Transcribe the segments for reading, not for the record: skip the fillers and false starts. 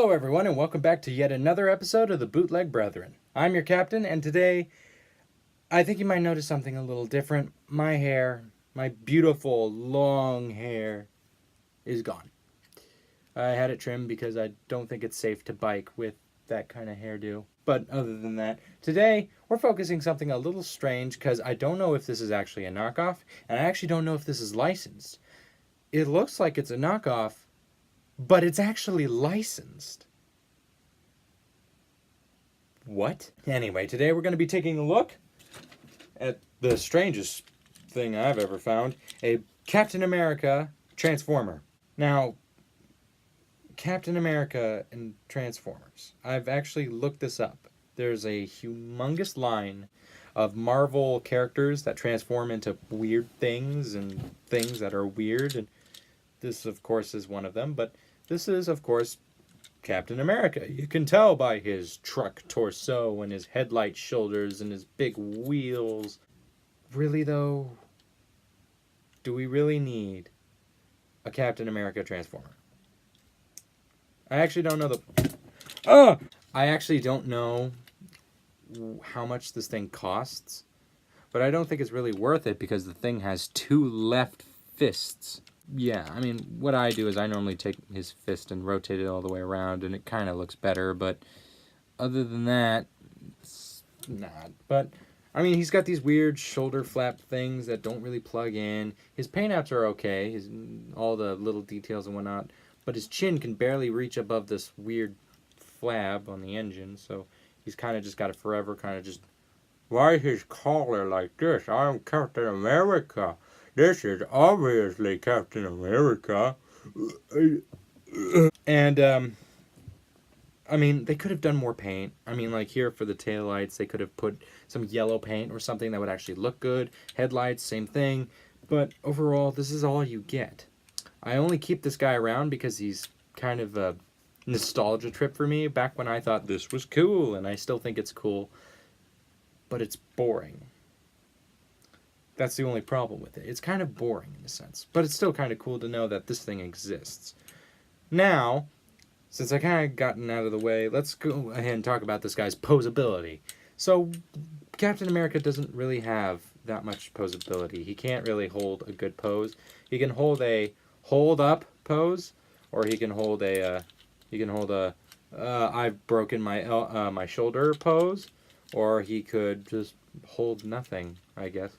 Hello everyone and welcome back to yet another episode of the Bootleg Brethren. I'm your captain and today I think you might notice something a little different. My hair, my beautiful long hair is gone. I had it trimmed because I don't think it's safe to bike with that kind of hairdo. But other than that, today we're focusing something a little strange because I don't know if this is actually a knockoff and I actually don't know if this is licensed. It looks like it's a knockoff, but it's actually licensed. What? Anyway, today we're going to be taking a look at the strangest thing I've ever found, a Captain America Transformer. Now, Captain America and Transformers. I've actually looked this up. There's a humongous line of Marvel characters that transform into weird things and things that are weird, and this, of course, is one of them, but this is, of course, Captain America. You can tell by his truck torso and his headlight shoulders and his big wheels. Really, though, do we really need a Captain America Transformer? I actually don't know I actually don't know how much this thing costs, but I don't think it's really worth it because the thing has two left fists. Yeah, I mean, what I do is I normally take his fist and rotate it all the way around, and it kind of looks better, but other than that, it's not. But, I mean, he's got these weird shoulder flap things that don't really plug in. His paintouts are okay, all the little details and whatnot, but his chin can barely reach above this weird flab on the engine, so he's kind of just got it forever, kind of just, why is his collar like this? I'm Captain America. This is obviously Captain America. And, I mean, they could have done more paint. I mean, like here for the taillights, they could have put some yellow paint or something that would actually look good. Headlights, same thing. But overall, this is all you get. I only keep this guy around because he's kind of a nostalgia trip for me. Back when I thought this was cool, and I still think it's cool. But it's boring. That's the only problem with it. It's kind of boring in a sense, but it's still kind of cool to know that this thing exists. Now, since I kind of gotten out of the way, let's go ahead and talk about this guy's posability. So, Captain America doesn't really have that much posability. He can't really hold a good pose. He can hold a hold up pose, or he can hold a I've broken my my shoulder pose, or he could just hold nothing, I guess.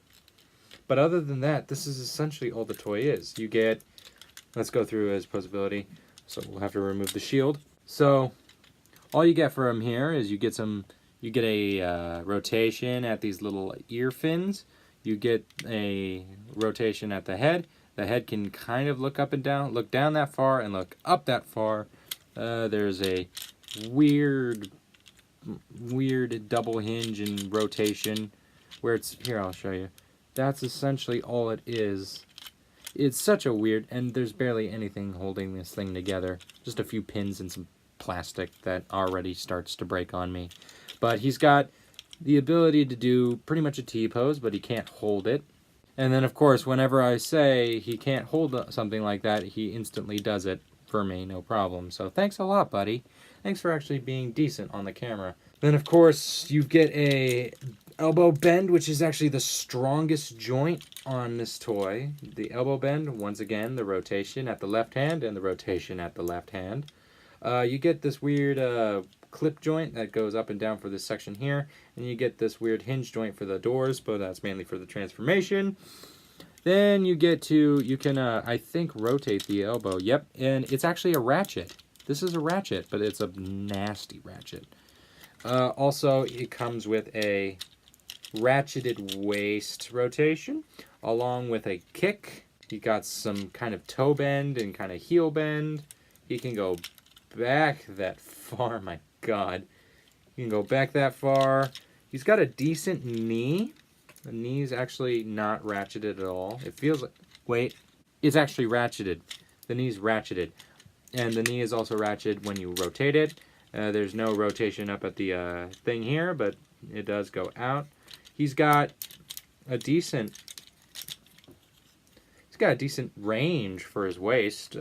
But other than that, this is essentially all the toy is. You get, let's go through his posability. So we'll have to remove the shield. So all you get from here is you get a rotation at these little ear fins. You get a rotation at the head. The head can kind of look up and down, look down that far and look up that far. There's a weird double hinge and rotation where it's, here I'll show you. That's essentially all it is. It's such a weird, and there's barely anything holding this thing together. Just a few pins and some plastic that already starts to break on me. But he's got the ability to do pretty much a T-pose, but he can't hold it. And then, of course, whenever I say he can't hold something like that, he instantly does it for me, no problem. So thanks a lot, buddy. Thanks for actually being decent on the camera. Then, of course, you get a elbow bend, which is actually the strongest joint on this toy. The elbow bend, once again, the rotation at the left hand and the rotation at the left hand. You get this weird clip joint that goes up and down for this section here, and you get this weird hinge joint for the doors, but that's mainly for the transformation. Then you get to, you can, I think, rotate the elbow. Yep, and it's actually a ratchet. This is a ratchet, but it's a nasty ratchet. Also, it comes with a ratcheted waist rotation, along with a kick. He got some kind of toe bend and kind of heel bend. He can go back that far, my god. He can go back that far. He's got a decent knee. The knee's actually not ratcheted at all. It feels like, wait, it's actually ratcheted. The knee's ratcheted. And the knee is also ratcheted when you rotate it. There's no rotation up at the thing here, but it does go out. He's got a decent range for his waist.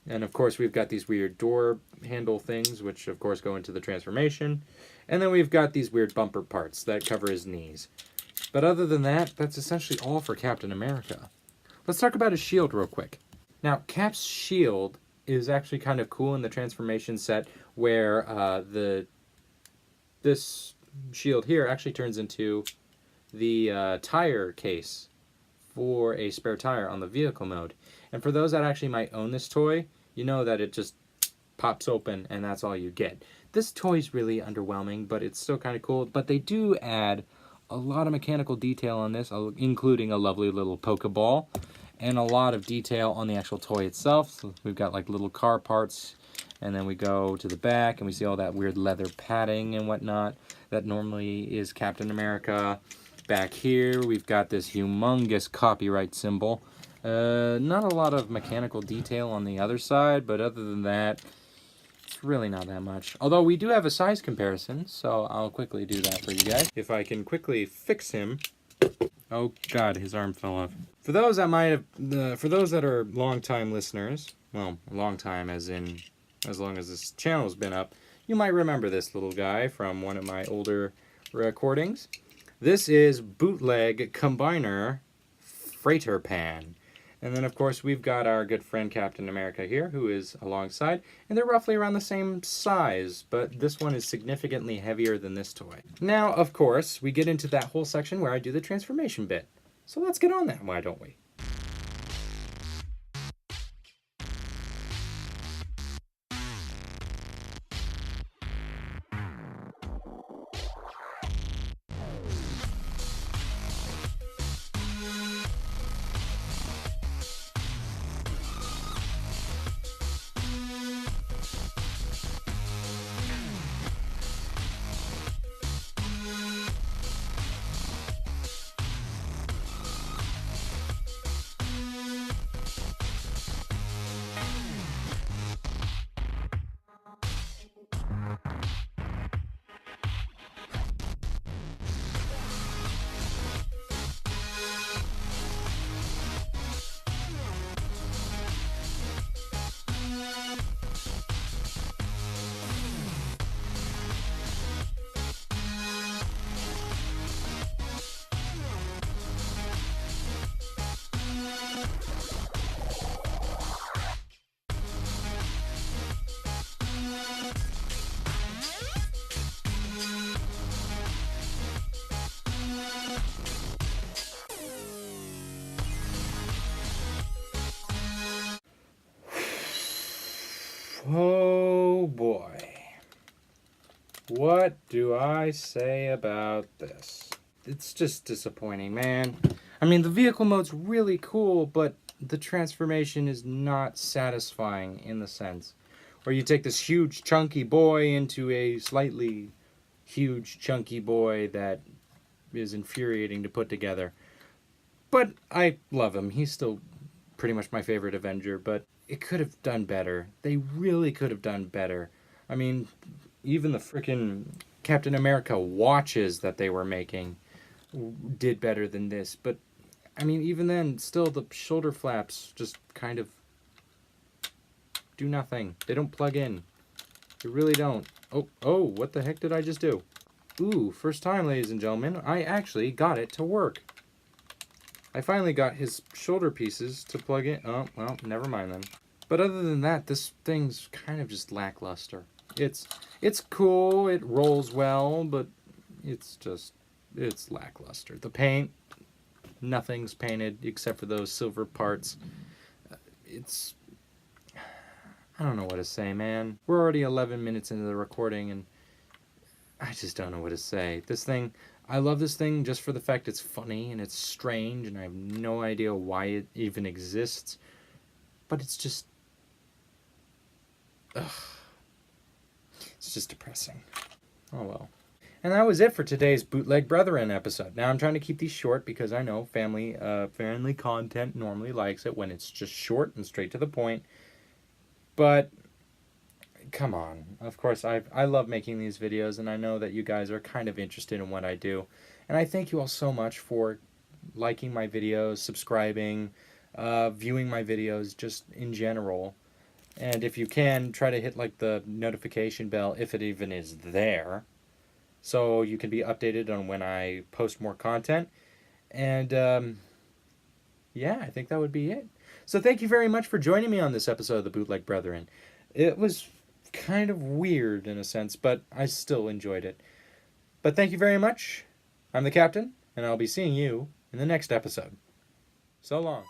And of course we've got these weird door handle things, which of course go into the transformation. And then we've got these weird bumper parts that cover his knees. But other than that, that's essentially all for Captain America. Let's talk about his shield real quick. Now, Cap's shield is actually kind of cool in the transformation set, where this shield here actually turns into the tire case for a spare tire on the vehicle mode. And for those that actually might own this toy, you know that it just pops open and that's all you get. This toy's really underwhelming, but it's still kind of cool. But they do add a lot of mechanical detail on this, including a lovely little Pokeball and a lot of detail on the actual toy itself. So we've got like little car parts, and then we go to the back and we see all that weird leather padding and whatnot that normally is Captain America. Back here we've got this humongous copyright symbol. Not a lot of mechanical detail on the other side, but other than that, it's really not that much. Although we do have a size comparison, so I'll quickly do that for you guys. If I can quickly fix him. Oh God, his arm fell off. For those that might have, for those that are long-time listeners, well, long time as in as long as this channel's been up, you might remember this little guy from one of my older recordings. This is Bootleg Combiner Freighter Pan. And then, of course, we've got our good friend Captain America here, who is alongside. And they're roughly around the same size, but this one is significantly heavier than this toy. Now, of course, we get into that whole section where I do the transformation bit. So let's get on that, why don't we? Oh boy. What do I say about this? It's just disappointing, man. I mean, the vehicle mode's really cool, but the transformation is not satisfying in the sense where you take this huge chunky boy into a slightly huge chunky boy that is infuriating to put together. But I love him. He's still pretty much my favorite Avenger, but it could have done better. They really could have done better. I mean, even the freaking Captain America watches that they were making did better than this. But, I mean, even then, still the shoulder flaps just kind of do nothing. They don't plug in. They really don't. Oh, what the heck did I just do? Ooh, first time, ladies and gentlemen, I actually got it to work. I finally got his shoulder pieces to plug in. Oh, well, never mind then. But other than that, this thing's kind of just lackluster. It's cool, it rolls well, but it's lackluster. The paint, nothing's painted except for those silver parts. I don't know what to say, man. We're already 11 minutes into the recording, and I just don't know what to say. This thing, I love this thing just for the fact it's funny and it's strange, and I have no idea why it even exists. But it's just... ugh. It's just depressing. Oh well. And that was it for today's Bootleg Brethren episode. Now I'm trying to keep these short because I know family content normally likes it when it's just short and straight to the point. But come on. Of course, I love making these videos, and I know that you guys are kind of interested in what I do. And I thank you all so much for liking my videos, subscribing, viewing my videos just in general. And if you can, try to hit like the notification bell if it even is there, so you can be updated on when I post more content. And yeah, I think that would be it. So thank you very much for joining me on this episode of the Bootleg Brethren. It was kind of weird in a sense, but I still enjoyed it. But thank you very much. I'm the captain, and I'll be seeing you in the next episode. So long.